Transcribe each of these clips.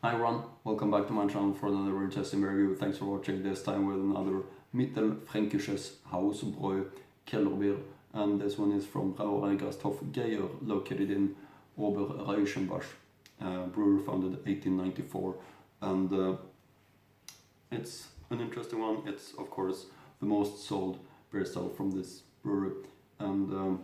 Hi everyone, welcome back to my channel for another interesting review. Thanks for watching, this time with another Mittelfränkisches Hausbräu Kellerbier, and this one is from Brauerei Geyer, located in Oberreichenbach, brewery founded 1894, and it's an interesting one. It's of course the most sold beer style from this brewery, and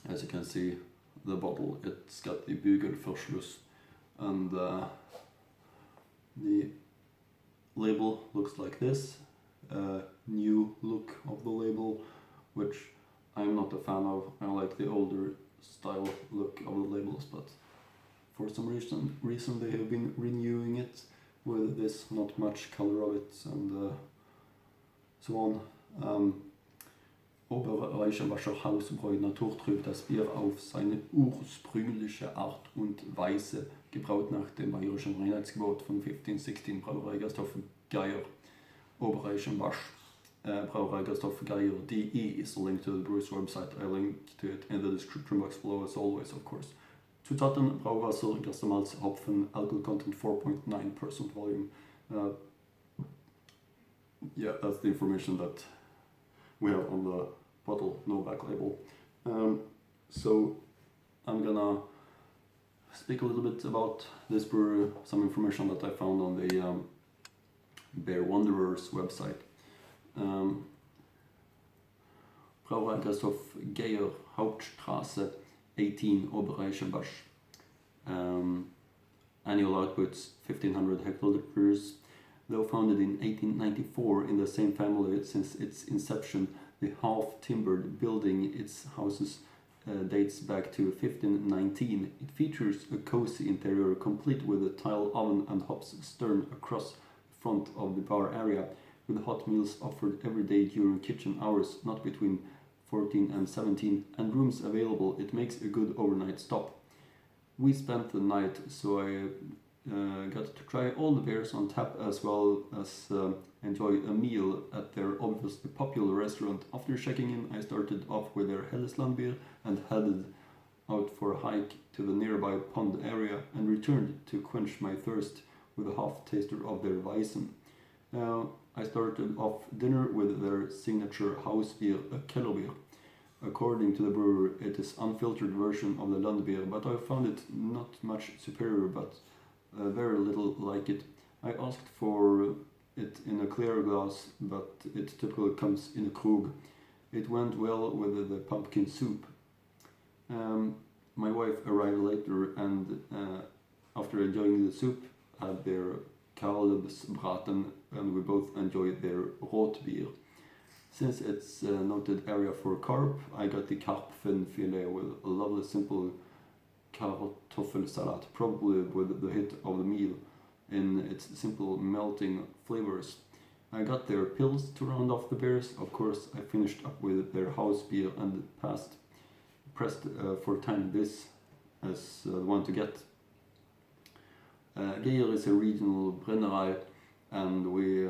as you can see, the bottle, it's got the Bügelverschluss, and the label looks like this. New look of the label, which I'm not a fan of. I like the older style look of the labels, but for some reason they have been renewing it with this not much color of it and so on. Oberreichenbacher Hausbräu naturtrübt das Bier auf seine ursprüngliche Art und Weise, gebraut nach dem bayerischen Reinheitsgebot von 1516, Brauerei Geyer, Oberreichenbach, Brauerei Geyer.de is the link to the brewer's website. I link to it in the description box below as always, of course. Zutaten: Brauwasser, Gerstemalz, Hopfen, alcohol content 4.9% volume. Yeah, that's the information that we have on the bottle, no back label. So I'm gonna speak a little bit about this brewery, some information that I found on the Beer Wanderers website. Brauerei Geyer, Hauptstraße 18, Oberreichenbach. Annual outputs 1500 hectoliters. Though founded in 1894 in the same family since its inception, the half-timbered building its houses dates back to 1519. It features a cozy interior complete with a tile oven and hops stern across the front of the bar area, with hot meals offered every day during kitchen hours, not between 14 and 17, and rooms available. It makes a good overnight stop. We spent the night, so I got to try all the beers on tap as well as enjoy a meal at their obviously popular restaurant. After checking in, I started off with their Helleslandbier and headed out for a hike to the nearby pond area and returned to quench my thirst with a half taster of their Weizen. I started off dinner with their signature house beer, a Kellerbier. According to the brewer, it is unfiltered version of the Landbier, but I found it not much superior, but very little like it. I asked for it in a clear glass, but it typically comes in a krug. It went well with the pumpkin soup. My wife arrived later and after enjoying the soup had their Kalbsbraten, and we both enjoyed their Rotbier. Since it's a noted area for carp, I got the Karpfenfilet with a lovely simple Kartoffelsalat, probably with the hit of the meal in its simple melting flavors. I got their pills to round off the beers. Of course, I finished up with their house beer and pressed for time this as the one to get. Geyer is a regional Brauerei, and we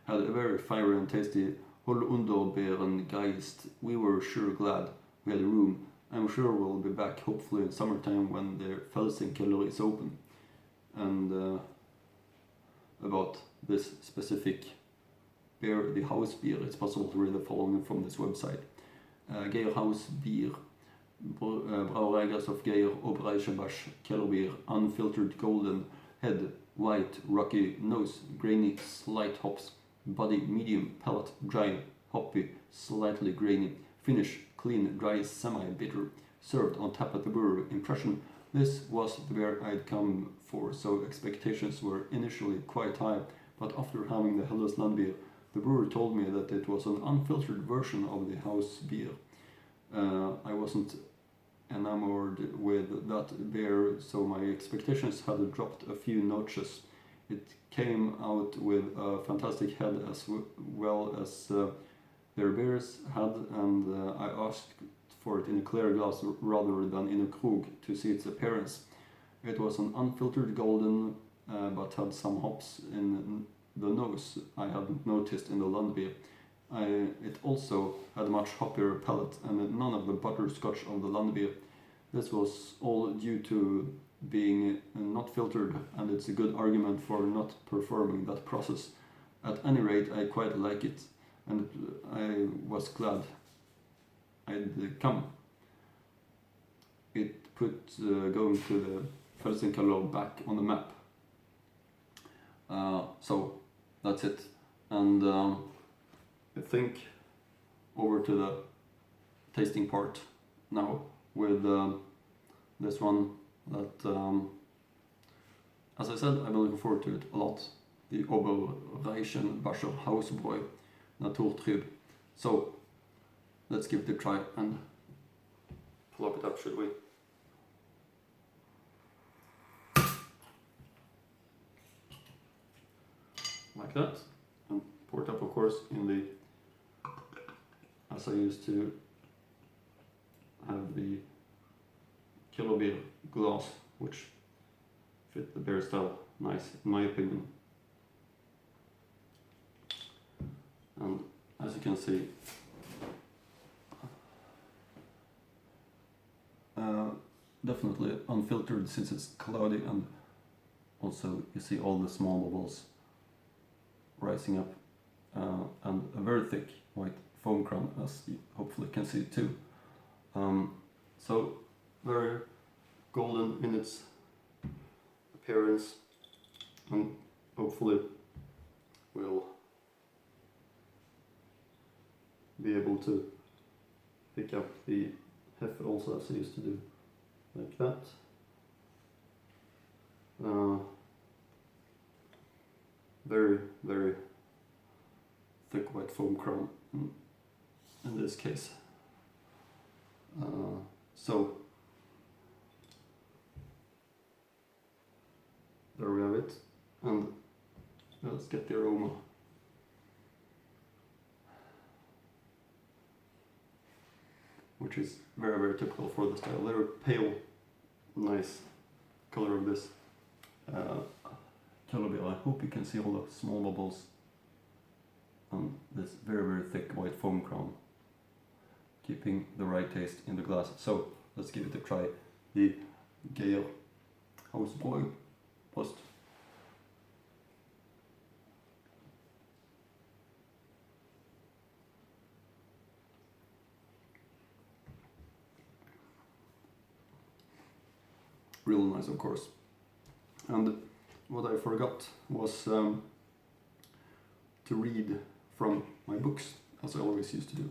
had a very fiery and tasty Holunderbeerengeist. We were sure glad we had a room. I'm sure we'll be back hopefully in summertime when the Felsenkeller is open. And about this specific beer, the house beer, it's possible to read the following from this website. Geyer House Beer, Brauerei Geyer, Oberreichenbach, Kellerbier, unfiltered golden head, white, rocky nose, grainy, slight hops, body medium, palate dry, hoppy, slightly grainy, finish clean, dry, semi-bitter, served on tap at the brewery. Impression: this was the beer I'd come for, so expectations were initially quite high, but after having the Helleslandbier, the brewer told me that it was an unfiltered version of the house beer. I wasn't enamored with that beer, so my expectations had dropped a few notches. It came out with a fantastic head as well as their beers had, and I asked for it in a clear glass rather than in a krug to see its appearance. It was an unfiltered golden, but had some hops in the nose I hadn't noticed in the Landbier. It also had a much hoppier palate and none of the butterscotch of the Landbier. This was all due to being not filtered, and it's a good argument for not performing that process. At any rate, I quite like it, and I was glad I'd come. It put going to the Felsenkeller back on the map. So that's it, and I think over to the tasting part now with this one that, as I said, I've been looking forward to it a lot. The Oberreichenbacher Hausbräu Naturtrüb. So let's give it a try and plop it up, should we? Like that, and pour it up, of course, in the, as I used to have the kilo beer glass, which fit the beer style nice, in my opinion. And as you can see, definitely unfiltered since it's cloudy, and also you see all the small bubbles rising up, and a very thick white foam crown, as you hopefully can see too. So very golden in its appearance, and hopefully we'll be able to pick up the heifer also, as I used to do, like that. Very, very thick white foam crown in this case. So there we have it, and let's get the aroma. Which is very, very typical for the style. Very pale, nice color of this kilo beer. I hope you can see all the small bubbles and this very, very thick white foam crown, keeping the right taste in the glass. So let's give it a try. The Geyer Hausbräu. Prost. Real nice, of course. And what I forgot was to read from my books, as I always used to do.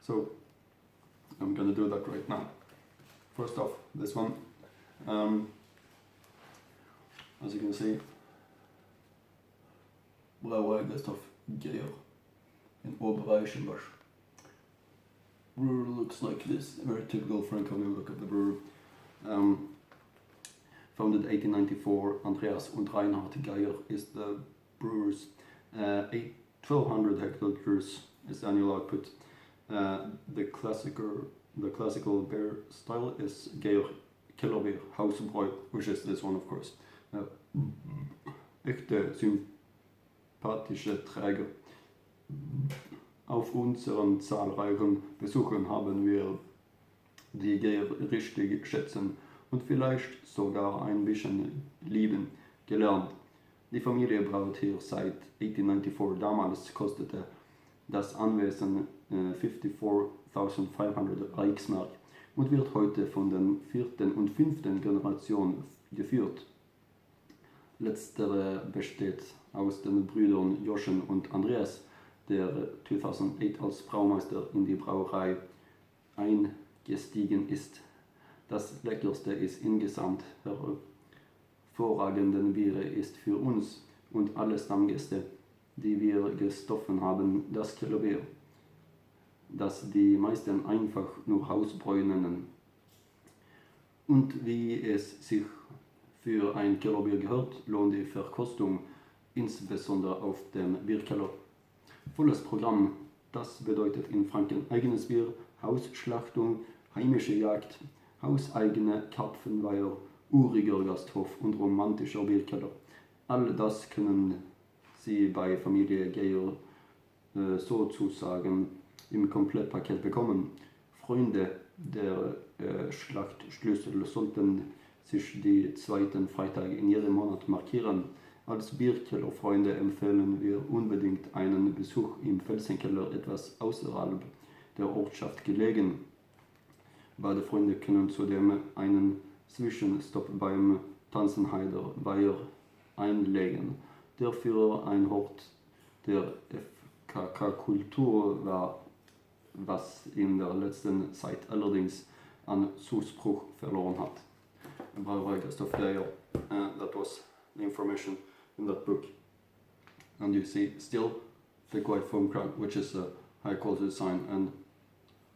So I'm gonna do that right now. First off, this one. As you can see, Brauerei of Geyer in Oberreichenbach. Brewer looks like this, very typical Franconia look of the brewer. Founded 1894, Andreas and Reinhard Geyer is the brewers. 1200 hectoliters is the annual output. The classical beer style is Geyer Kilo Beer Hausbräu, which is this one, of course. Echte sympathische Träger. Auf unseren zahlreichen Besuchen haben wir die Geyer richtig schätzen und vielleicht sogar ein bisschen lieben gelernt. Die Familie braut hier seit 1894. Damals kostete das Anwesen 54.500 Reichsmark und wird heute von den 4. und 5. Generation geführt. Letztere besteht aus den Brüdern Joschen und Andreas, der 2008 als Braumeister in die Brauerei eingestiegen ist. Das Leckerste ist insgesamt hervorragenden Biere ist für uns und alle Stammgäste, die wir gestoffen haben, das Kilo Bier, das die meisten einfach nur Hausbräu nennen. Und wie es sich für ein Kilo Bier gehört, lohnt die Verkostung, insbesondere auf dem Bierkeller. Volles Programm, das bedeutet in Franken eigenes Bier, Hausschlachtung, heimische Jagd, hauseigene Karpfenweiher, uriger Gasthof und romantischer Bierkeller. All das können Sie bei Familie Geyer sozusagen im Komplettpaket bekommen. Freunde der Schlachtschlüssel sollten sich die zweiten Freitag in jedem Monat markieren. Als Bierkellerfreunde empfehlen wir unbedingt einen Besuch im Felsenkeller, etwas außerhalb der Ortschaft gelegen. Beide Freunde können zudem einen Zwischenstopp beim Tanzenheider Weiher einlegen, der für ein Ort der FKK-Kultur war, was in der letzten Zeit allerdings an Zuspruch verloren hat. Brauerei of Geyer. That was the information in that book. And you see still thick white foam crown, which is a high quality design, and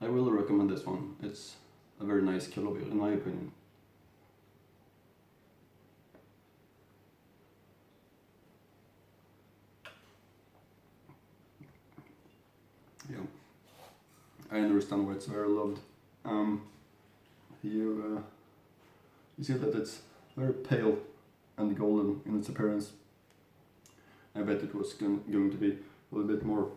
I really recommend this one. It's a very nice killer beer in my opinion. Yeah, I understand why it's very loved. You see that it's very pale and golden in its appearance. I bet it was going to be a little bit more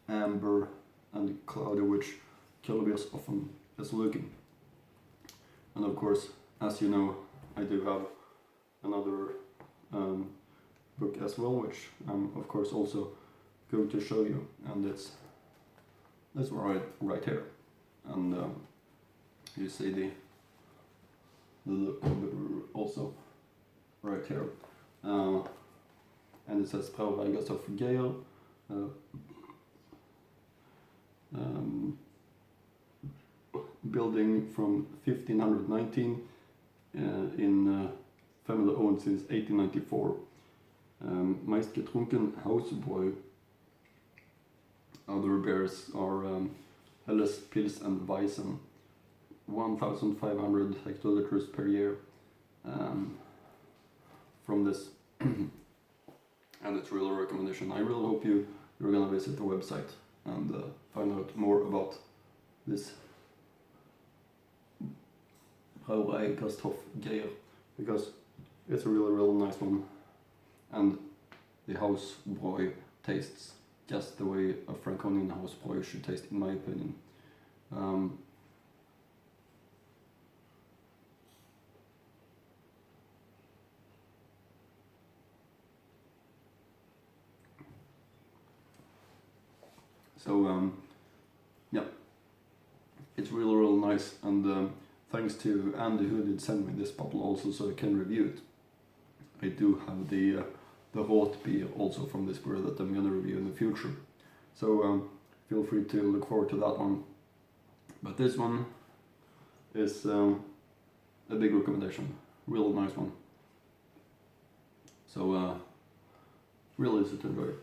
amber and cloudy, which killer beers often is looking. And of course, as you know, I do have another book as well, which I'm of course also going to show you, and it's this right here, and you see the look of the brewer also right here, and it says Brauerei of Geyer, building from 1519, in family owned since 1894. Meist getrunken Hausbräu. Other beers are Helles, Pils and Weizen. 1,500 hectoliters per year from this. And it's really a recommendation. I really hope you're gonna visit the website and find out more about this Brauerei of Geyer, because it's a really nice one, and the Hausbräu tastes just the way a Franconian Hausbräu should taste, in my opinion. Yeah, it's really nice, and thanks to Andy who did send me this bottle also, so I can review it. I do have the Rot beer also from this brewer that I'm gonna review in the future, so feel free to look forward to that one. But this one is a big recommendation, real nice one. So really easy to enjoy.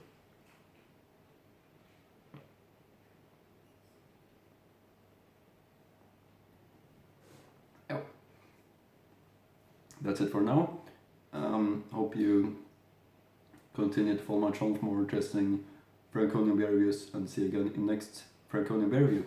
That's it for now. Hope you continue to follow my channel for more interesting Franconian beer reviews, and see you again in next Franconian beer review.